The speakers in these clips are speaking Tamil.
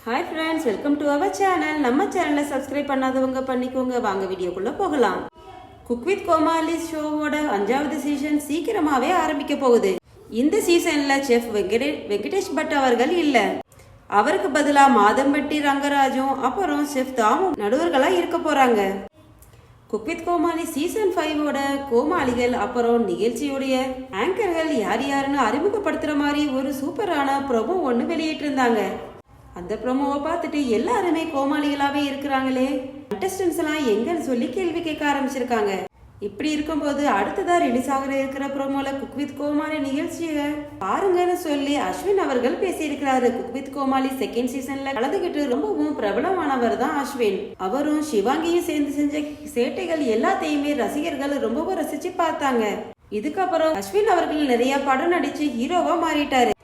Hi friends, welcome to our channel. நம்ம சேனலை சப்ஸ்கிரைப் பண்ணாதவங்க பண்ணிக்கோங்க. வாங்க வீடியோக்குள்ள போகலாம். குக் வித் கோமாளி ஷோவோட 5வது சீசன் சீக்கிரமாவே ஆரம்பிக்க போகுது. இந்த சீசன்ல செஃப் வெங்கடேஷ் பட் அவர்கள் இல்ல. அவருக்கு பதிலா மாதம்பட்டி ரங்கராஜும் அப்புறம் செஃப் தாமும் நடுவர்களா இருக்க போறாங்க. குக் வித் கோமாளி சீசன் 5ஓட கோமாளிகள் அப்புறம் நிகழ்ச்சியுடைய ஆங்கர்கள் யார் யாருன்னு அறிமுகப்படுத்துற மாதிரி ஒரு சூப்பரான ப்ரோமோ ஒன்று வெளியிட்டிருந்தாங்க. அந்த ப்ரோமோவை பார்த்துட்டு எல்லாருமே கோமாளிகளாவே இருக்கிறாங்களே, கண்டஸ்டன்ஸ் எல்லாம் எங்கன்னு சொல்லி கேள்வி கேட்க ஆரம்பிச்சிருக்காங்க. இப்படி இருக்கும்போது அடுத்ததா ரிலீஸ் ஆகிற இருக்கிற ப்ரோமோல குக் வித் கோமாளி நிகழ்ச்சியை பாருங்கன்னு சொல்லி அஸ்வின் அவர்கள் பேசியிருக்கிறாரு. குக் வித் கோமாளி செகண்ட் சீசன்ல கலந்துகிட்டு ரொம்பவும் பிரபலமானவர் தான் அஸ்வின். அவரும் சிவாங்கியும் சேர்ந்து செஞ்ச சேட்டைகள் எல்லாத்தையுமே ரசிகர்கள் ரொம்பவும் ரசிச்சு பார்த்தாங்க. இதுக்கப்புறம் அஸ்வின் அவர்கள் நிறைய படம் நடிச்சு ஹீரோவா மாறிட்டாரு.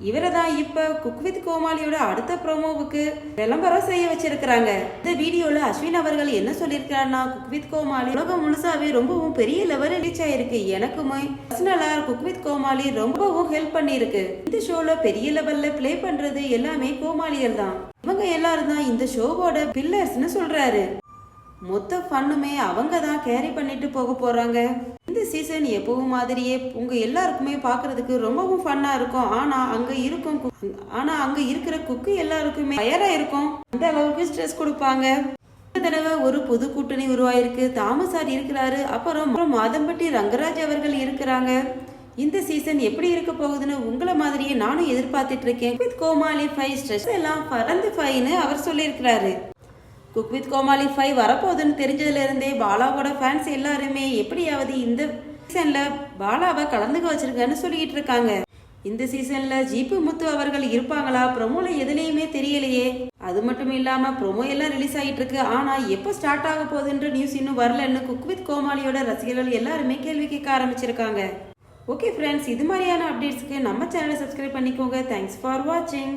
இவரை தான் இப்ப குக் வித் கோமாளியோட அடுத்த ப்ரோமோவுக்கு விளம்பரம் செய்ய வச்சிருக்கிறாங்க. இந்த வீடியோல அஸ்வின் அவர்கள் என்ன சொல்லியிருக்காருன்னா, குக் வித் கோமாளி உலகம் முழுசாவே ரொம்பவும் பெரிய லெவலில் ரீச் ஆயிருக்கு. எனக்குமே பர்சனலா குக் வித் கோமாளி ரொம்பவும் ஹெல்ப் பண்ணிருக்கு. இந்த ஷோல பெரிய லெவல்ல பிளே பண்றது எல்லாமே கோமாளிகள் தான். இவங்க எல்லாரும் தான் இந்த ஷோவோட பில்லர்ஸ்னு சொல்றாரு. மொத்த ஃபன்னுமே அவங்க தான் கேரி பண்ணிட்டு போக போறாங்க. இந்த சீசன் எப்பவும் மாதிரியே உங்க எல்லாருக்குமே பாக்குறதுக்கு ரொம்பவும் ஃபன்னா இருக்கும். ஆனா அங்க இருக்கிற குக்கு எல்லாருக்குமே தயாரா இருக்கும். அந்த அளவுக்கு ஸ்ட்ரெஸ் கொடுப்பாங்க. இந்த தடவை ஒரு புது கூட்டணி உருவாயிருக்கு. தாமசார் இருக்கிறாரு, அப்புறம் மாதம்பட்டி ரங்கராஜ் அவர்கள் இருக்கிறாங்க. இந்த சீசன் எப்படி இருக்க போகுதுன்னு உங்களை மாதிரியே நானும் எதிர்பார்த்துட்டு இருக்கேன். வித் கோமாளி 5 ஸ்ட்ரெஸ் எல்லாம் பறந்து 5ன்னு அவர் சொல்லியிருக்கிறாரு. குக் வித் கோமாளி 5 வரப்போகுதுன்னு தெரிஞ்சதுல இருந்தே பாலாவோட ஃபேன்ஸ் எல்லாருமே எப்படியாவது இந்த சீசன்ல பாலாவை கலந்துக்க வச்சிருக்கன்னு சொல்லிட்டு இருக்காங்க. இந்த சீசன்ல ஜிபி முத்து அவர்கள் இருப்பாங்களா? ப்ரோமோல எதுலையுமே தெரியலையே. அது மட்டும் இல்லாம ப்ரோமோ எல்லாம் ரிலீஸ் ஆகிட்டு இருக்கு. ஆனா எப்போ ஸ்டார்ட் ஆக போகுதுன்ற நியூஸ் இன்னும் வரலன்னு குக் வித் கோமாளியோட ரசிகர்கள் எல்லாருமே கேள்வி கேட்க ஆரம்பிச்சிருக்காங்க. ஓகே ஃப்ரெண்ட்ஸ், இது மாதிரியான அப்டேட்ஸ்க்கு நம்ம சேனலை சப்ஸ்கிரைப் பண்ணிக்கோங்க. தேங்க்ஸ் ஃபார் வாட்சிங்.